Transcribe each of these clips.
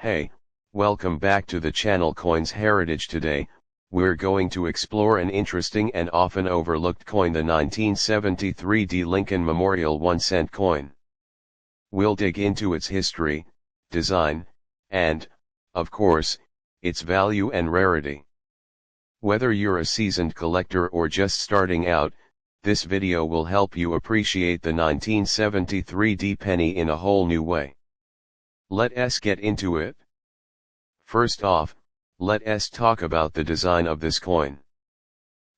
Hey, welcome back to the channel Coins Heritage. Today, we're going to explore an interesting and often overlooked coin, the 1973 D Lincoln Memorial 1-cent coin. We'll dig into its history, design, and, of course, its value and rarity. Whether you're a seasoned collector or just starting out, this video will help you appreciate the 1973 D penny in a whole new way. Let's get into it. First off, let's talk about the design of this coin.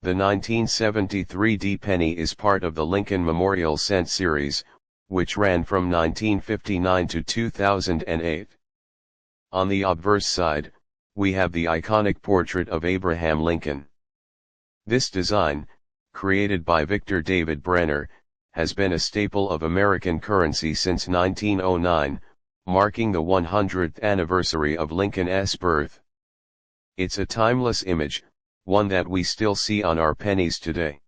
The 1973 D penny is part of the Lincoln Memorial Cent series, which ran from 1959 to 2008. On the obverse side, we have the iconic portrait of Abraham Lincoln. This design, created by Victor David Brenner, has been a staple of American currency since 1909, marking the 100th anniversary of Lincoln's birth. It's a timeless image, one that we still see on our pennies today.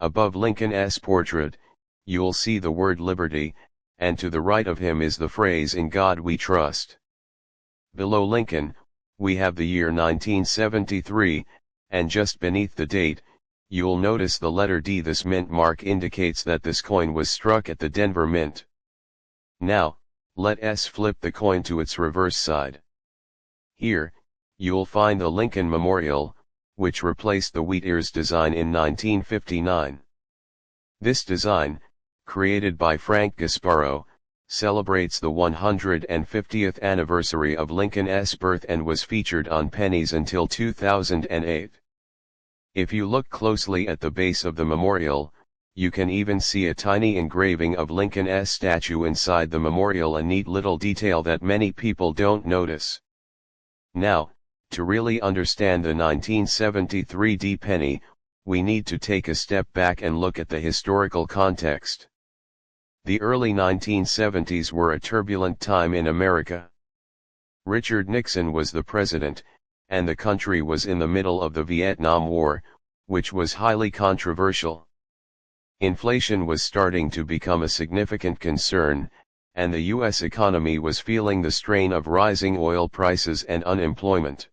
Above Lincoln's portrait, you'll see the word liberty, and to the right of him is the phrase "In God We Trust." Below Lincoln, we have the year 1973, and just beneath the date, you'll notice the letter D. This mint mark indicates that this coin was struck at the Denver Mint. Now, let's flip the coin to its reverse side. Here, you'll find the Lincoln Memorial, which replaced the wheat ears design in 1959. This design, created by Frank Gasparo, celebrates the 150th anniversary of Lincoln's birth and was featured on pennies until 2008. If you look closely at the base of the memorial, you can even see a tiny engraving of Lincoln's statue inside the memorial, a neat little detail that many people don't notice. Now, to really understand the 1973 D penny, we need to take a step back and look at the historical context. The early 1970s were a turbulent time in America. Richard Nixon was the president, and the country was in the middle of the Vietnam War, which was highly controversial. Inflation was starting to become a significant concern, and the U.S. economy was feeling the strain of rising oil prices and unemployment.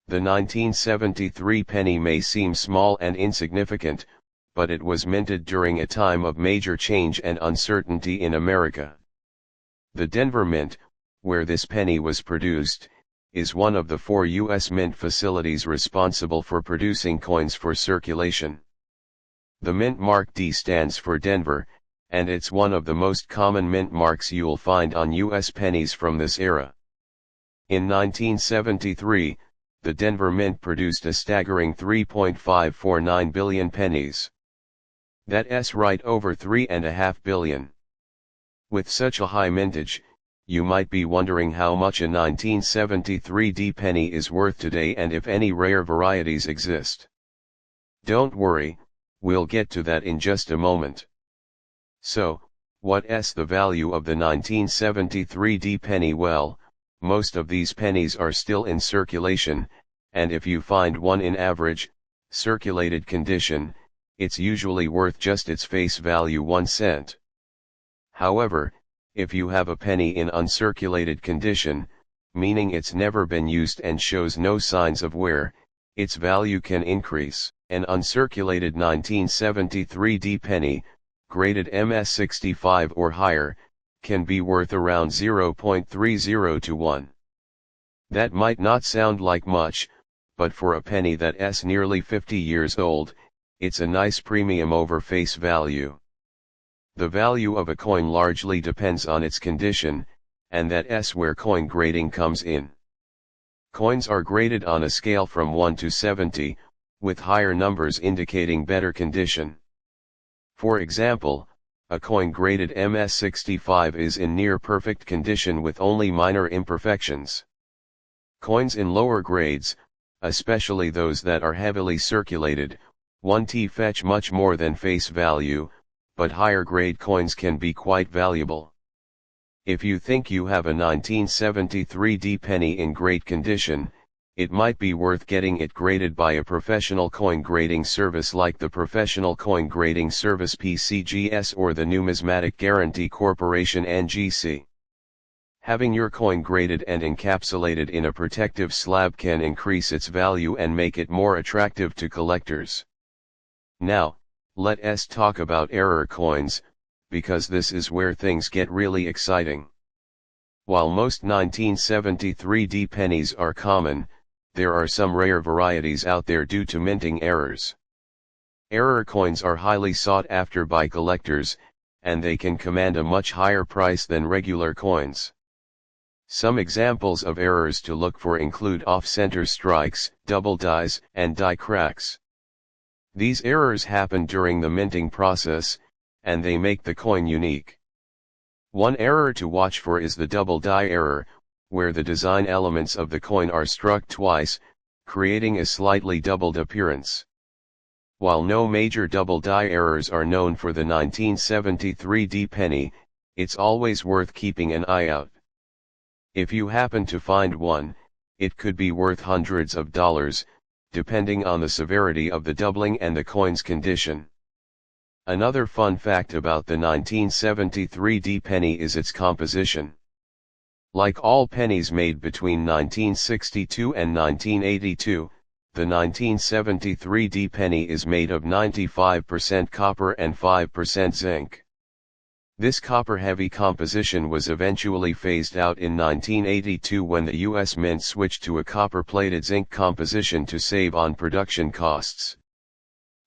The 1973 penny may seem small and insignificant, but it was minted during a time of major change and uncertainty in America. The Denver Mint, where this penny was produced, is one of the 4 U.S. mint facilities responsible for producing coins for circulation. The mint mark D stands for Denver, and it's one of the most common mint marks you'll find on U.S. pennies from this era. In 1973, the Denver Mint produced a staggering 3.549 billion pennies. That's right over 3.5 billion. With such a high mintage, you might be wondering how much a 1973 D penny is worth today and if any rare varieties exist. Don't worry, we'll get to that in just a moment. So, what's the value of the 1973 D penny? Well, most of these pennies are still in circulation, and if you find one in average, circulated condition, it's usually worth just its face value, 1 cent. However, if you have a penny in uncirculated condition, meaning it's never been used and shows no signs of wear, its value can increase. An uncirculated 1973 D penny, graded MS65 or higher, can be worth around 0.30 to 1. That might not sound like much, but for a penny that's nearly 50 years old, it's a nice premium over face value. The value of a coin largely depends on its condition, and that's where coin grading comes in. Coins are graded on a scale from 1 to 70, with higher numbers indicating better condition. For example, a coin graded MS65 is in near perfect condition with only minor imperfections. Coins in lower grades, especially those that are heavily circulated, 1T fetch much more than face value, but higher grade coins can be quite valuable. If you think you have a 1973 D penny in great condition, it might be worth getting it graded by a professional coin grading service like the Professional Coin Grading Service (PCGS) or the Numismatic Guarantee Corporation (NGC). Having your coin graded and encapsulated in a protective slab can increase its value and make it more attractive to collectors. Now, let us talk about error coins, because this is where things get really exciting. While most 1973D pennies are common, there are some rare varieties out there due to minting errors. Error coins are highly sought after by collectors, and they can command a much higher price than regular coins. Some examples of errors to look for include off-center strikes, double dies, and die cracks. These errors happen during the minting process, and they make the coin unique. One error to watch for is the double die error, where the design elements of the coin are struck twice, creating a slightly doubled appearance. While no major double die errors are known for the 1973D penny, it's always worth keeping an eye out. If you happen to find one, it could be worth hundreds of dollars, depending on the severity of the doubling and the coin's condition. Another fun fact about the 1973D penny is its composition. Like all pennies made between 1962 and 1982, the 1973D penny is made of 95% copper and 5% zinc. This copper-heavy composition was eventually phased out in 1982 when the US Mint switched to a copper-plated zinc composition to save on production costs.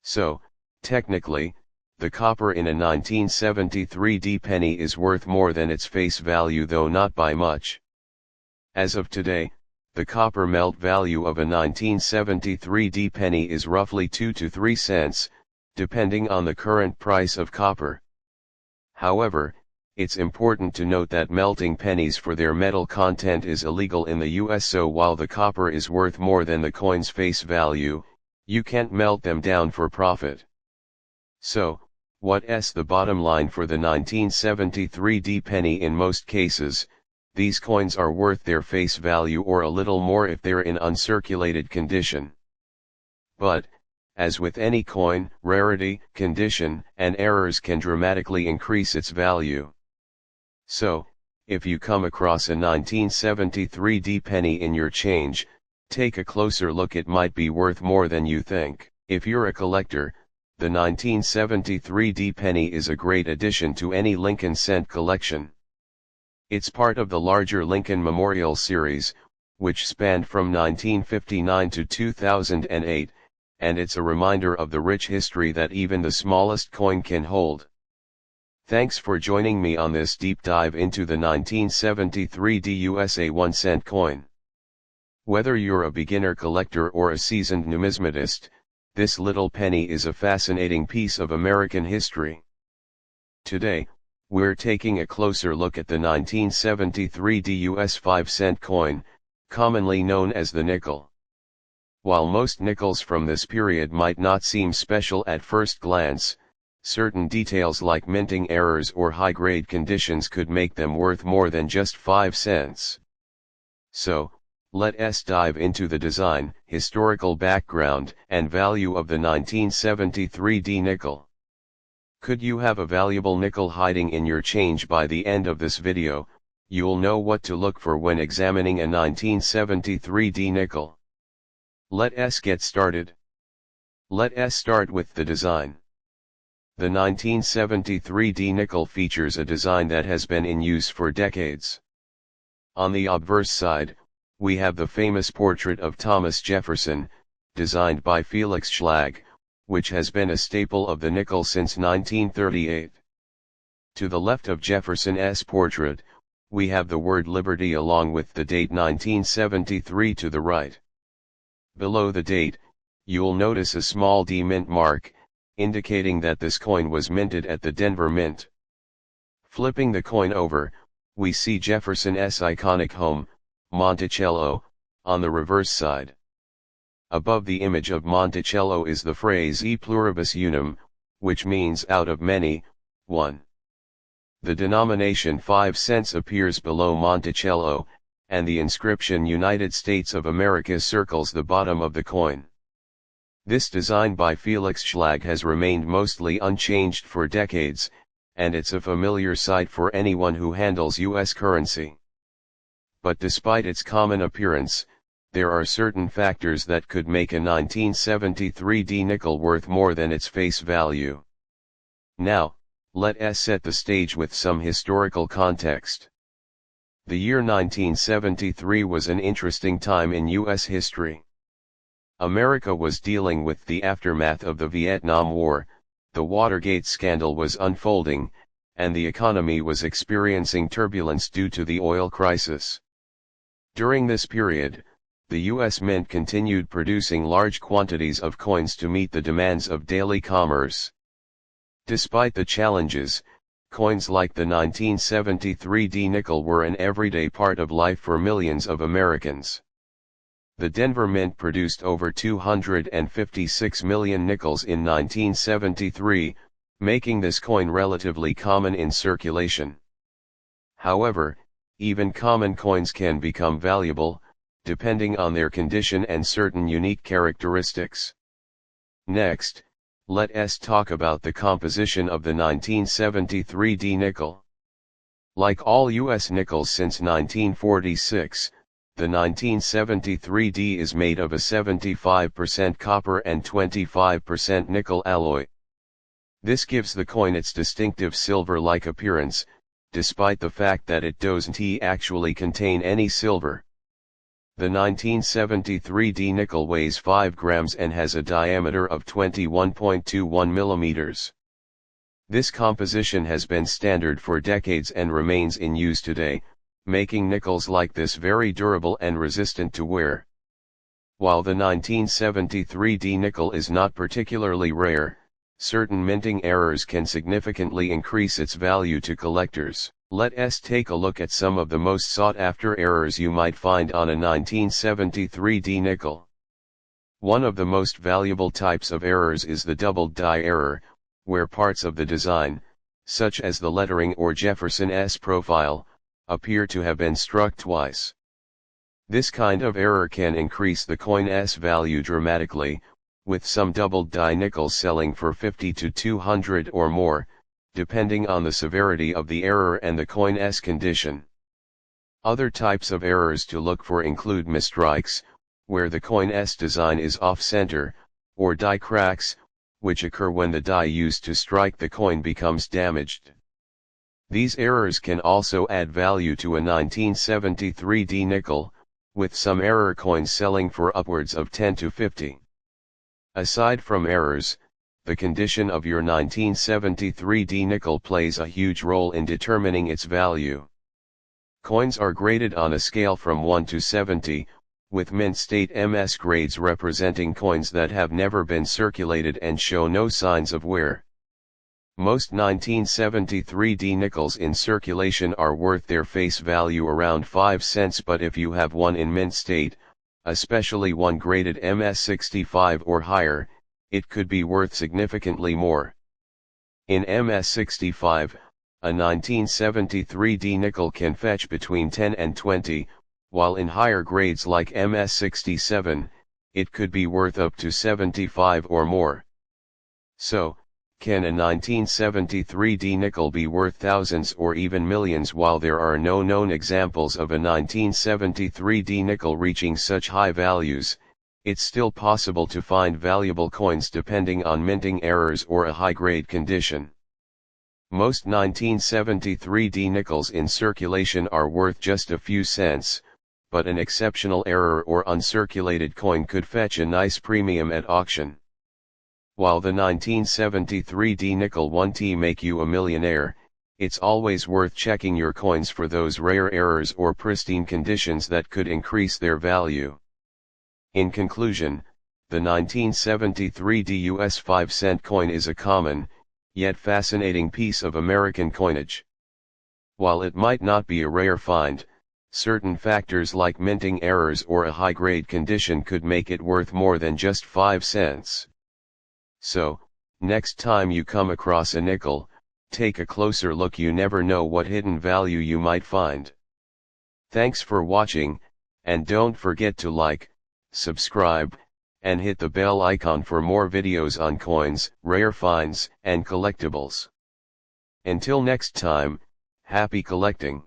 So, technically, the copper in a 1973D penny is worth more than its face value, though not by much. As of today, the copper melt value of a 1973D penny is roughly 2 to 3 cents, depending on the current price of copper. However, it's important to note that melting pennies for their metal content is illegal in the US, so while the copper is worth more than the coin's face value, you can't melt them down for profit. So, what's the bottom line for the 1973D penny? In most cases, these coins are worth their face value or a little more if they're in uncirculated condition. But, as with any coin, rarity, condition, and errors can dramatically increase its value. So, if you come across a 1973D penny in your change, take a closer look. It might be worth more than you think. If you're a collector, the 1973D penny is a great addition to any Lincoln cent collection. It's part of the larger Lincoln Memorial series, which spanned from 1959 to 2008, and it's a reminder of the rich history that even the smallest coin can hold. Thanks for joining me on this deep dive into the 1973D USA 1 cent coin. Whether you're a beginner collector or a seasoned numismatist, this little penny is a fascinating piece of American history. Today, we're taking a closer look at the 1973D US 5 cent coin, commonly known as the nickel. While most nickels from this period might not seem special at first glance, certain details like minting errors or high-grade conditions could make them worth more than just 5 cents. So, let's dive into the design, historical background, and value of the 1973D nickel. Could you have a valuable nickel hiding in your change? By the end of this video, you'll know what to look for when examining a 1973D nickel. Let's get started. Let's start with the design. The 1973D nickel features a design that has been in use for decades. On the obverse side, we have the famous portrait of Thomas Jefferson, designed by Felix Schlag, which has been a staple of the nickel since 1938. To the left of Jefferson's portrait, we have the word Liberty along with the date 1973 to the right. Below the date, you'll notice a small D mint mark, indicating that this coin was minted at the Denver Mint. Flipping the coin over, we see Jefferson's iconic home, Monticello, on the reverse side. Above the image of Monticello is the phrase E pluribus unum, which means out of many, one. The denomination 5 cents appears below Monticello, and the inscription United States of America circles the bottom of the coin. This design by Felix Schlag has remained mostly unchanged for decades, and it's a familiar sight for anyone who handles US currency. but despite its common appearance, there are certain factors that could make a 1973D nickel worth more than its face value. Now, let us set the stage with some historical context. The year 1973 was an interesting time in US history. America was dealing with the aftermath of the Vietnam War, the Watergate scandal was unfolding, and the economy was experiencing turbulence due to the oil crisis. During this period, the US Mint continued producing large quantities of coins to meet the demands of daily commerce. Despite the challenges, coins like the 1973D nickel were an everyday part of life for millions of Americans. The Denver Mint produced over 256 million nickels in 1973, making this coin relatively common in circulation. However, even common coins can become valuable, depending on their condition and certain unique characteristics. Next, let us talk about the composition of the 1973D nickel. Like all US nickels since 1946, the 1973D is made of a 75% copper and 25% nickel alloy. This gives the coin its distinctive silver-like appearance, despite the fact that it doesn't actually contain any silver. The 1973D nickel weighs 5 grams and has a diameter of 21.21 millimeters. This composition has been standard for decades and remains in use today, making nickels like this very durable and resistant to wear. While the 1973D nickel is not particularly rare, certain minting errors can significantly increase its value to collectors. Let us take a look at some of the most sought-after errors you might find on a 1973D nickel. One of the most valuable types of errors is the doubled die error, where parts of the design, such as the lettering or Jefferson's profile, appear to have been struck twice. This kind of error can increase the coin's value dramatically, with some doubled die nickels selling for $50 to $200 or more, depending on the severity of the error and the coin's condition. Other types of errors to look for include misstrikes, where the coin's design is off-center, or die cracks, which occur when the die used to strike the coin becomes damaged. These errors can also add value to a 1973D nickel, with some error coins selling for upwards of $10 to $50. Aside from errors, the condition of your 1973D nickel plays a huge role in determining its value. Coins are graded on a scale from 1 to 70, with mint state MS grades representing coins that have never been circulated and show no signs of wear. Most 1973D nickels in circulation are worth their face value around 5 cents, but if you have one in mint state, especially one graded MS65 or higher, it could be worth significantly more. In MS65, a 1973D nickel can fetch between 10 and 20, while in higher grades like MS67, it could be worth up to 75 or more. So, can a 1973D nickel be worth thousands or even millions? While there are no known examples of a 1973D nickel reaching such high values, it's still possible to find valuable coins depending on minting errors or a high-grade condition. Most 1973D nickels in circulation are worth just a few cents, but an exceptional error or uncirculated coin could fetch a nice premium at auction. While the 1973D nickel won't make you a millionaire, it's always worth checking your coins for those rare errors or pristine conditions that could increase their value. In conclusion, the 1973D US 5-cent coin is a common, yet fascinating piece of American coinage. While it might not be a rare find, certain factors like minting errors or a high-grade condition could make it worth more than just 5 cents. So, next time you come across a nickel, take a closer look. You never know what hidden value you might find. Thanks for watching, and don't forget to like, subscribe, and hit the bell icon for more videos on coins, rare finds, and collectibles. Until next time, happy collecting.